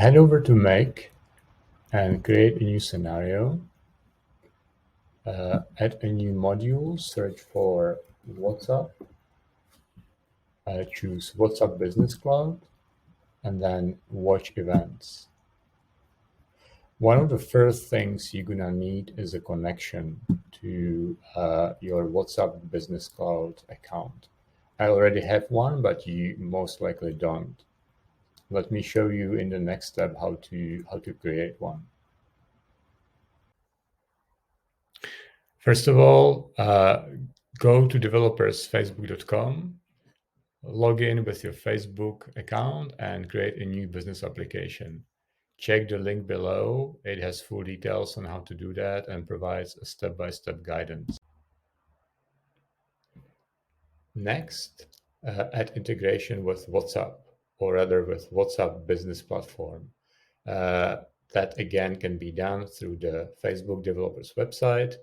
Head over to Make and create a new scenario. Add a new module, search for WhatsApp, choose WhatsApp Business Cloud, and then watch events. One of the first things you're gonna need is a connection to your WhatsApp Business Cloud account. I already have one, but you most likely don't. Let me show you in the next step how to create one. First of all, go to developersfacebook.com, log in with your Facebook account, and create a new business application. Check the link below. It has full details on how to do that and provides a step-by-step guidance. Next, add integration with WhatsApp, or rather with WhatsApp Business Platform. That again can be done through the Facebook developers website.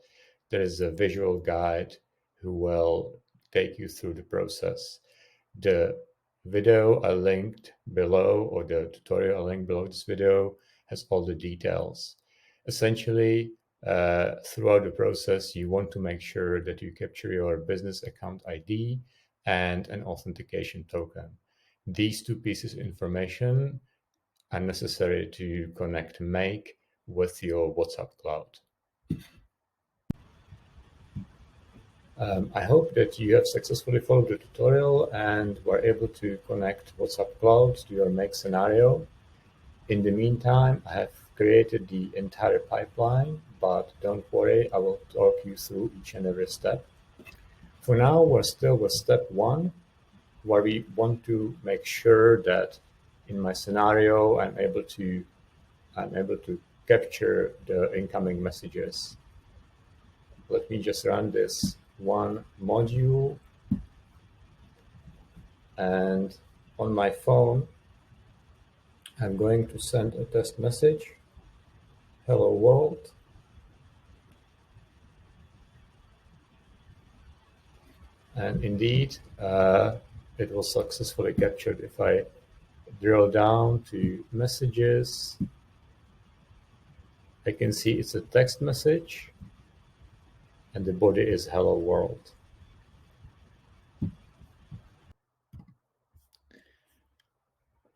There is a visual guide who will take you through the process. The video I linked below, or the tutorial I linked below this video, has all the details. Essentially, throughout the process, you want to make sure that you capture your business account ID and an authentication token. These two pieces of information are necessary to connect Make with your WhatsApp cloud. I hope that you have successfully followed the tutorial and were able to connect WhatsApp Cloud to your Make scenario. In the meantime, I have created the entire pipeline, but don't worry, I will talk you through each and every step. For now, we're still with step 1, where we want to make sure that in my scenario, I'm able to capture the incoming messages. Let me just run this one module, and on my phone I'm going to send a test message, hello world, and indeed it was successfully captured. If I drill down to messages, I can see it's a text message and the body is hello world.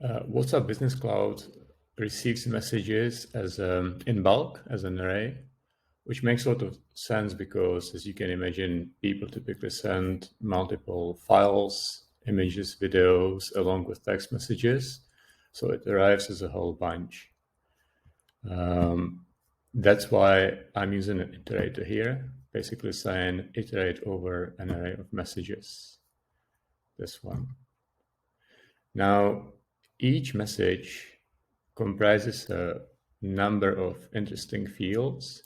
WhatsApp Business Cloud receives messages as in bulk, as an array, which makes a lot of sense because, as you can imagine, people typically send multiple files, images, videos, along with text messages. So it arrives as a whole bunch. That's why I'm using an iterator here, basically saying iterate over an array of messages. This one. Now, each message comprises a number of interesting fields.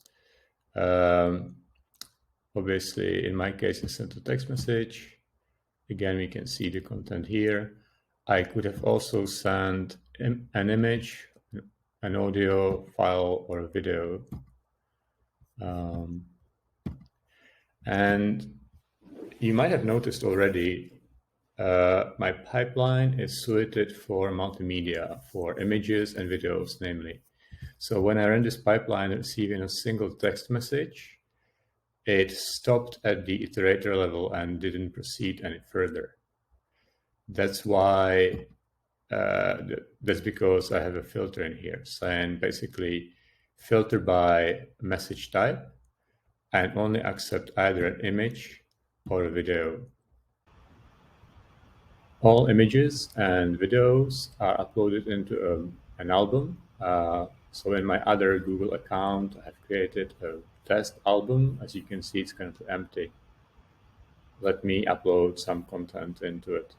Obviously, in my case, I sent a text message. Again, we can see the content here. I could have also sent an image, an audio file, or a video. And you might have noticed already, my pipeline is suited for multimedia, for images and videos, namely. So when I ran this pipeline receiving a single text message, it stopped at the iterator level and didn't proceed any further. That's why, that's because I have a filter in here saying basically filter by message type and only accept either an image or a video. All images and videos are uploaded into an album. So in my other Google account, I've created a test album. As you can see, it's currently empty. Let me upload some content into it.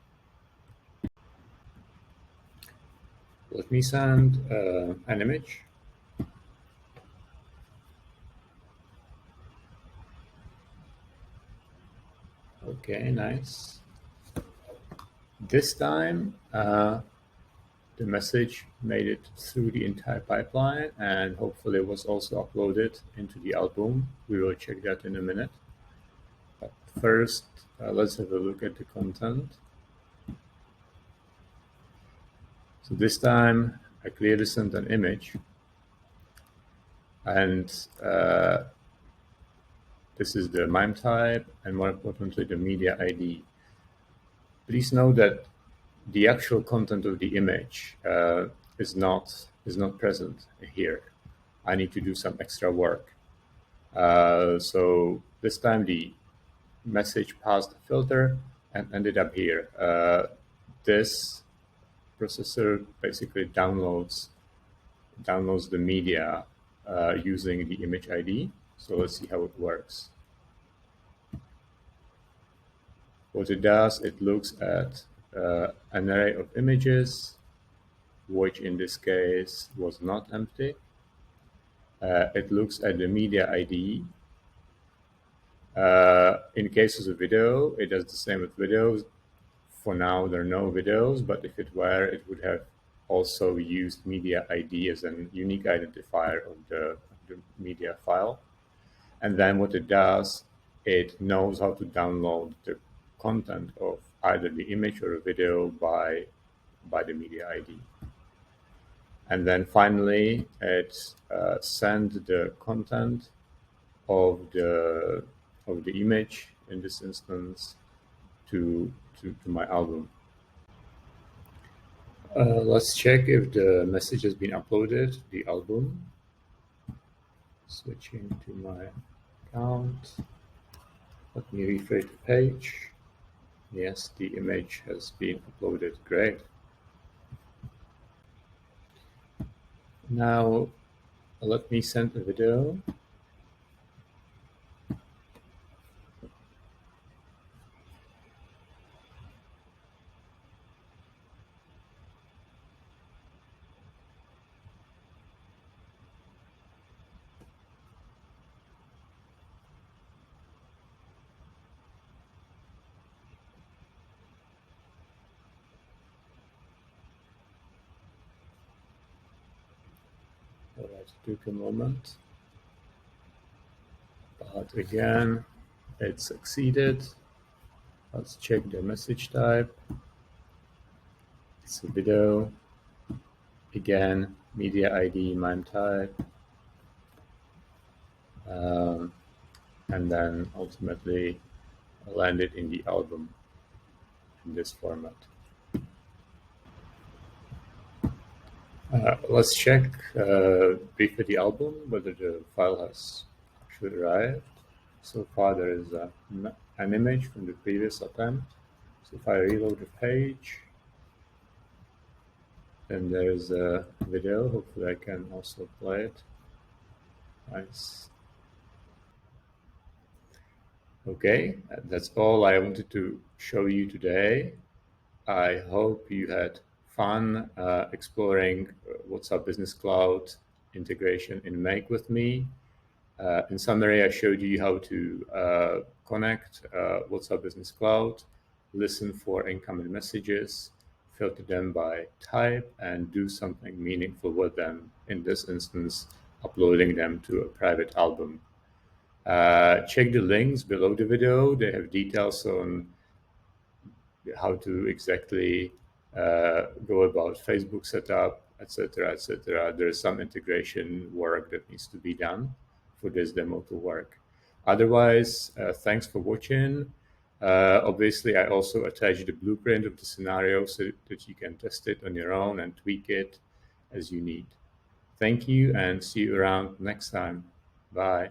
Let me send an image. Okay, nice. This time, the message made it through the entire pipeline and hopefully was also uploaded into the album. We will check that in a minute. But first, let's have a look at the content. So this time I clearly sent an image, and this is the MIME type, and more importantly, the media ID. Please note that the actual content of the image is not present here. I need to do some extra work. So this time the message passed the filter and ended up here. This processor basically downloads the media using the image ID. So let's see how it works. What it does, it looks at an array of images, which in this case was not empty. It looks at the media ID. In cases of video, it does the same with videos. For now, there are no videos, but if it were, it would have also used media ID as a unique identifier of the media file. And then what it does, it knows how to download the content of either the image or a video by the media ID. And then finally, it sends the content of the image in this instance to my album. Let's check if the message has been uploaded, the album. Switching to my account. Let me refresh the page. Yes, the image has been uploaded. Great. Now, let me send a video. All right, it took a moment. But again, it succeeded. Let's check the message type. It's a video. Again, media ID, MIME type. And then ultimately landed in the album in this format. Let's check briefly the album, whether the file has actually arrived. So far there is an image from the previous attempt. So if I reload the page, then there's a video. Hopefully I can also play it. Nice. Okay, that's all I wanted to show you today. I hope you had fun exploring WhatsApp Business Cloud integration in Make with me. In summary, I showed you how to connect WhatsApp Business Cloud, listen for incoming messages, filter them by type, and do something meaningful with them. In this instance, uploading them to a private album. Check the links below the video. They have details on how to exactly go about Facebook setup, etc., etc. There's some integration work that needs to be done for this demo to work. Otherwise, thanks for watching. Obviously, I also attached the blueprint of the scenario so that you can test it on your own and tweak it as you need. Thank you, and see you around next time. Bye.